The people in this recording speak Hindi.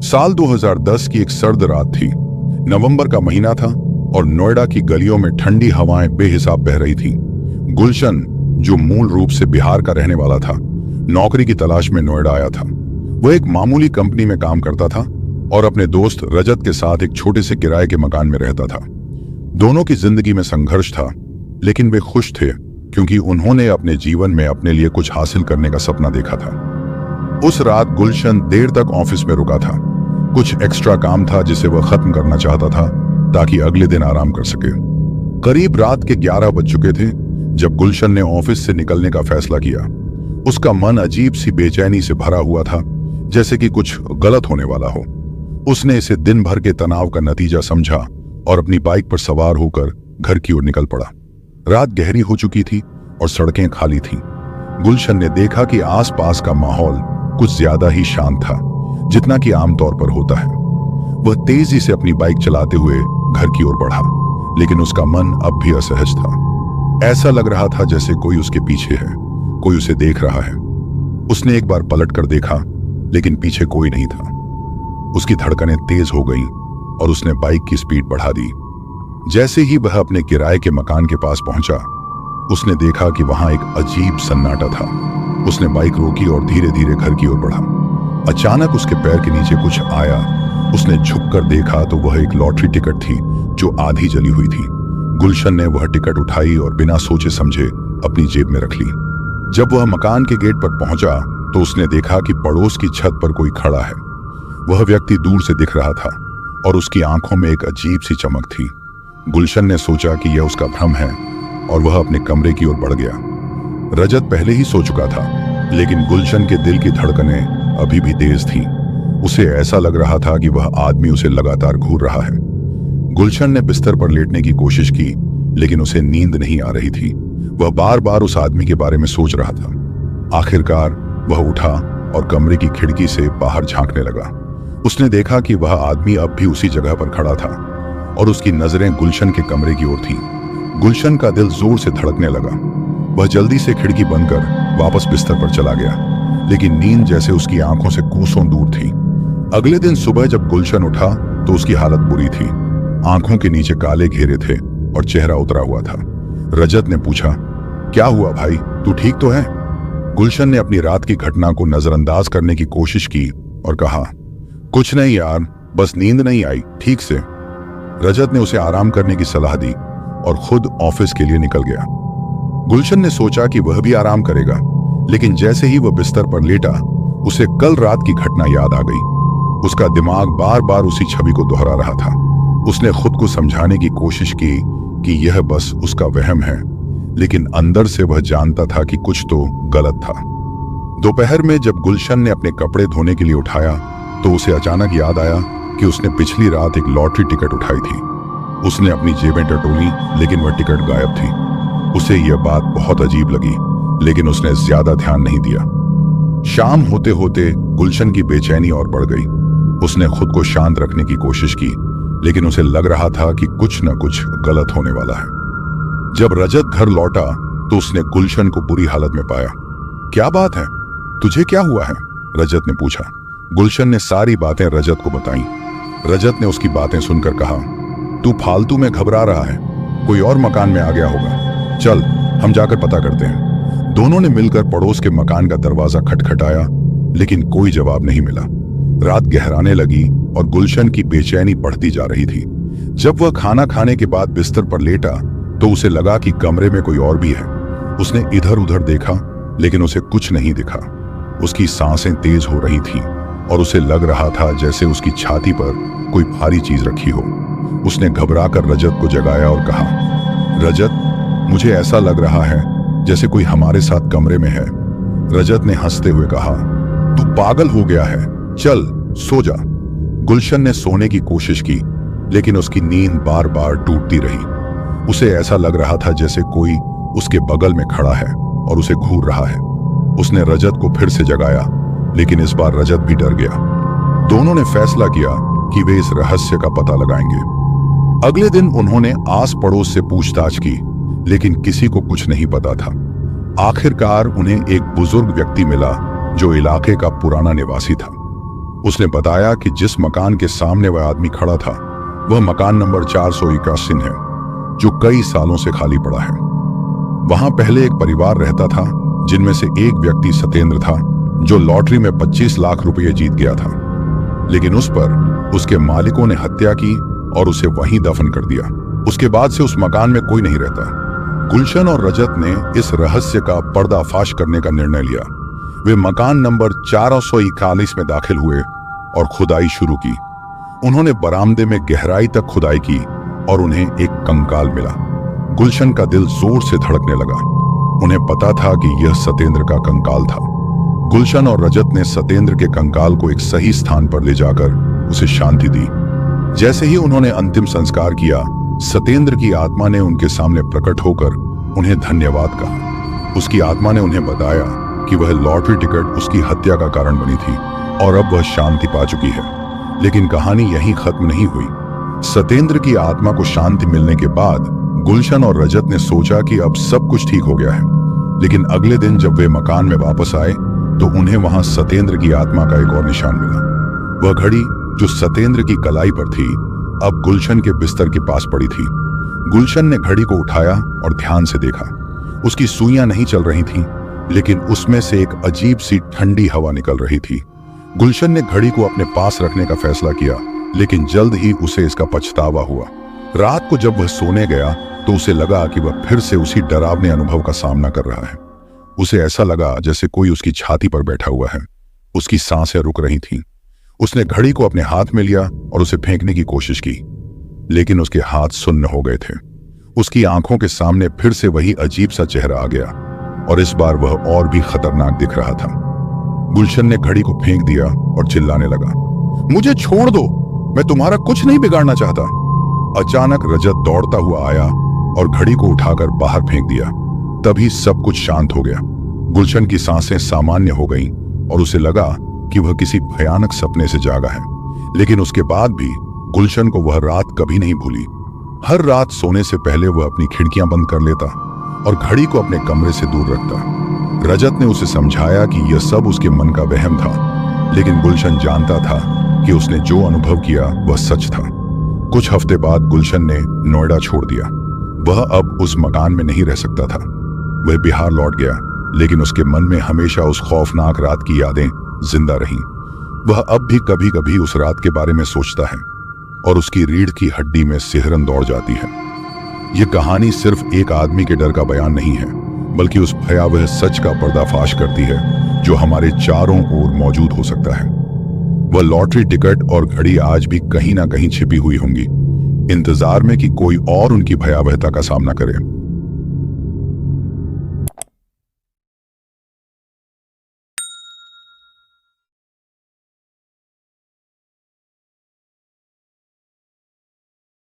साल 2010 की एक सर्द रात थी। नवंबर का महीना था और नोएडा की गलियों में ठंडी हवाएं बेहिसाब बह रही थीं। गुलशन, जो मूल रूप से बिहार का रहने वाला था, नौकरी की तलाश में नोएडा आया था। वह एक मामूली कंपनी में काम करता था और अपने दोस्त रजत के साथ एक छोटे से किराए के मकान में रहता था। दोनों की जिंदगी में संघर्ष था, लेकिन वे खुश थे क्योंकि उन्होंने अपने जीवन में अपने लिए कुछ हासिल करने का सपना देखा था। उस रात गुलशन देर तक ऑफिस में रुका था। कुछ एक्स्ट्रा काम था जिसे वह खत्म करना चाहता था ताकि अगले दिन आराम कर सके। करीब रात के 11 बज चुके थे जब गुलशन ने ऑफिस से निकलने का फैसला किया। उसका मन अजीब सी बेचैनी से भरा हुआ था, जैसे कि कुछ गलत होने वाला हो। उसने इसे दिन भर के तनाव का नतीजा समझा और अपनी बाइक पर सवार होकर घर की ओर निकल पड़ा। रात गहरी हो चुकी थी और सड़कें खाली थीं। गुलशन ने देखा कि आसपास का माहौल कुछ ज्यादा ही शांत था, जितना कि आमतौर पर होता है। वह तेजी से अपनी बाइक चलाते हुए घर की ओर बढ़ा, लेकिन उसका मन अब भी असहज था। ऐसा लग रहा था जैसे कोई उसके पीछे है, कोई उसे देख रहा है। उसने एक बार पलट कर देखा, लेकिन पीछे कोई नहीं था। उसकी धड़कनें तेज हो गईं और उसने बाइक की स्पीड बढ़ा दी। जैसे ही वह अपने किराए के मकान के पास पहुंचा, उसने देखा कि वहां एक अजीब सन्नाटा था। उसने बाइक रोकी और धीरे धीरे घर की ओर बढ़ा। अचानक उसके पैर के नीचे कुछ आया। उसने झुककर देखा तो वह एक लॉटरी टिकट थी जो आधी जली हुई थी। गुलशन ने वह टिकट उठाई और बिना सोचे समझे अपनी जेब में रख ली। जब वह मकान के गेट पर पहुंचा तो उसने देखा कि पड़ोस की छत पर कोई खड़ा है। वह व्यक्ति दूर से दिख रहा था और उसकी आंखों में एक अजीब सी चमक थी। गुलशन ने सोचा कि यह उसका भ्रम है और वह अपने कमरे की ओर बढ़ गया। रजत पहले ही सो चुका था, लेकिन गुलशन के दिल की धड़कनें अभी भी तेज थीं। उसे ऐसा लग रहा था कि वह आदमी उसे लगातार घूर रहा है। गुलशन ने बिस्तर पर लेटने की कोशिश की, लेकिन उसे नींद नहीं आ रही थी। वह बार बार उस आदमी के बारे में सोच रहा था। आखिरकार वह उठा और कमरे की खिड़की से बाहर झांकने लगा। उसने देखा कि वह आदमी अब भी उसी जगह पर खड़ा था और उसकी नजरें गुलशन के कमरे की ओर थीं। गुलशन का दिल जोर से धड़कने लगा। वह जल्दी से खिड़की बंद कर वापस बिस्तर पर चला गया, लेकिन नींद जैसे उसकी आंखों से कोसों दूर थी। अगले दिन सुबह जब गुलशन उठा तो उसकी हालत बुरी थी। आंखों के नीचे काले घेरे थे और चेहरा उतरा हुआ था। रजत ने पूछा, क्या हुआ भाई, तू ठीक तो है? गुलशन ने अपनी रात की घटना को नजरअंदाज करने की कोशिश की और कहा, कुछ नहीं यार, बस नींद नहीं आई ठीक से। रजत ने उसे आराम करने की सलाह दी और खुद ऑफिस के लिए निकल गया। गुलशन ने सोचा कि वह भी आराम करेगा, लेकिन जैसे ही वह बिस्तर पर लेटा, उसे कल रात की घटना याद आ गई। उसका दिमाग बार बार उसी छवि को दोहरा रहा था। उसने खुद को समझाने की कोशिश की कि यह बस उसका वहम है, लेकिन अंदर से वह जानता था कि कुछ तो गलत था। दोपहर में जब गुलशन ने अपने कपड़े धोने के लिए उठाया तो उसे अचानक याद आया कि उसने पिछली रात एक लॉटरी टिकट उठाई थी। उसने अपनी जेबें टटोली, लेकिन वह टिकट गायब थी। उसे यह बात बहुत अजीब लगी, लेकिन उसने ज्यादा ध्यान नहीं दिया। शाम होते होते गुलशन की बेचैनी और बढ़ गई। उसने खुद को शांत रखने की कोशिश की, लेकिन उसे लग रहा था कि कुछ न कुछ गलत होने वाला है। जब रजत घर लौटा तो उसने गुलशन को बुरी हालत में पाया। क्या बात है, तुझे क्या हुआ है? रजत ने पूछा। गुलशन ने सारी बातें रजत को बताई। रजत ने उसकी बातें सुनकर कहा, तू फालतू में घबरा रहा है, कोई और मकान में आ गया होगा, चल हम जाकर पता करते हैं। दोनों ने मिलकर पड़ोस के मकान का दरवाजा खटखटाया, लेकिन कोई जवाब नहीं मिला। रात गहराने लगी और गुलशन की बेचैनी बढ़ती जा रही थी। जब वह खाना खाने के बाद बिस्तर पर लेटा तो उसे लगा कि कमरे में कोई और भी है। उसने इधर उधर देखा, लेकिन उसे कुछ नहीं दिखा। उसकी सांसें तेज हो रही थीं और उसे लग रहा था जैसे उसकी छाती पर कोई भारी चीज रखी हो। उसने घबराकर रजत को जगाया और कहा, रजत, मुझे ऐसा लग रहा है जैसे कोई हमारे साथ कमरे में है। रजत ने हंसते हुए कहा, तू पागल हो गया है, चल सो जा। गुलशन ने सोने की कोशिश की, लेकिन उसकी नींद बार बार टूटती रही। उसे ऐसा लग रहा था जैसे कोई उसके बगल में खड़ा है और उसे घूर रहा है। उसने रजत को फिर से जगाया, लेकिन इस बार रजत भी डर गया। दोनों ने फैसला किया कि वे इस रहस्य का पता लगाएंगे। अगले दिन उन्होंने आस पड़ोस से पूछताछ की, लेकिन किसी को कुछ नहीं पता था। आखिरकार उन्हें एक बुजुर्ग व्यक्ति मिला जो इलाके का पुराना निवासी था। उसने बताया कि जिस मकान के सामने वह आदमी खड़ा था वह मकान नंबर 481 है, जो कई सालों से खाली पड़ा है। वहां पहले एक परिवार रहता था, जिनमें से एक व्यक्ति सत्येंद्र था, जो लॉटरी में 25 लाख रुपए जीत गया था। लेकिन उस पर उसके मालिकों ने हत्या की और उसे वहीं दफन कर दिया। उसके बाद से उस मकान में कोई नहीं रहता। गुलशन और रजत ने इस रहस्य का पर्दाफाश करने का निर्णय लिया। वे मकान नंबर 441 में दाखिल हुए और खुदाई शुरू की। उन्होंने बरामदे में गहराई तक खुदाई की और उन्हें एक कंकाल मिला। गुलशन का दिल जोर से धड़कने लगा। उन्हें पता था कि यह सत्येंद्र का कंकाल था। गुलशन और रजत ने सत्येंद्र के कंकाल को एक सही स्थान पर ले जाकर उसे शांति दी। जैसे ही उन्होंने अंतिम संस्कार किया, सत्येंद्र की आत्मा ने उनके सामने प्रकट होकर उन्हें धन्यवाद कहा। उसकी आत्मा ने उन्हें बताया कि वह लॉटरी टिकट उसकी हत्या का कारण बनी थी और अब वह शांति पा चुकी है। लेकिन कहानी यहीं खत्म नहीं हुई। सत्येंद्र की आत्मा को शांति मिलने के बाद गुलशन और रजत ने सोचा कि अब सब कुछ ठीक हो गया है। लेकिन अगले दिन जब वे मकान में वापस आए तो उन्हें वहां सत्येंद्र की आत्मा का एक और निशान मिला। वह घड़ी जो सत्येंद्र की कलाई पर थी, अब गुलशन के बिस्तर के पास पड़ी थी। गुलशन ने घड़ी को उठाया और ध्यान से देखा। उसकी सुइयां नहीं चल रही थीं, लेकिन उसमें से एक अजीब सी ठंडी हवा निकल रही थी। गुलशन ने घड़ी को अपने पास रखने का फैसला किया, लेकिन जल्द ही उसे इसका पछतावा हुआ। रात को जब वह सोने गया तो उसे लगा कि वह फिर से उसी डरावने अनुभव का सामना कर रहा है। उसे ऐसा लगा जैसे कोई उसकी छाती पर बैठा हुआ है। उसकी सांसें रुक रही थीं। उसने घड़ी को अपने हाथ में लिया और उसे फेंकने की कोशिश की, लेकिन उसके हाथ सुन्न हो गए थे। उसकी आंखों के सामने फिर से वही अजीब सा चेहरा आ गया और इस बार वह और भी खतरनाक दिख रहा था। गुलशन ने घड़ी को फेंक दिया और चिल्लाने लगा, मुझे छोड़ दो, मैं तुम्हारा कुछ नहीं बिगाड़ना चाहता। अचानक रजत दौड़ता हुआ आया और घड़ी को उठाकर बाहर फेंक दिया। तभी सब कुछ शांत हो गया। गुलशन की सांसें सामान्य हो गईं और उसे लगा कि वह किसी भयानक सपने से जागा है। लेकिन उसके बाद भी गुलशन को वह रात कभी नहीं भूली। हर रात सोने से पहले वह अपनी खिड़कियां बंद कर लेता और घड़ी को अपने कमरे से दूर रखता। रजत ने उसे समझाया कि यह सब उसके मन का वहम था, लेकिन गुलशन जानता था कि उसने जो अनुभव किया वह सच था। कुछ हफ्ते बाद गुलशन ने नोएडा छोड़ दिया। वह अब उस मकान में नहीं रह सकता था। वह बिहार लौट गया, लेकिन उसके मन में हमेशा उस खौफनाक रात की यादें जिंदा रहीं। वह अब भी कभी कभी उस रात के बारे में सोचता है और उसकी रीढ़ की हड्डी में सिहरन दौड़ जाती है। यह कहानी सिर्फ एक आदमी के डर का बयान नहीं है, बल्कि उस भयावह सच का पर्दाफाश करती है जो हमारे चारों ओर मौजूद हो सकता है। वह लॉटरी टिकट और घड़ी आज भी कहीं ना कहीं छिपी हुई होंगी, इंतजार में कि कोई और उनकी भयावहता का सामना करे।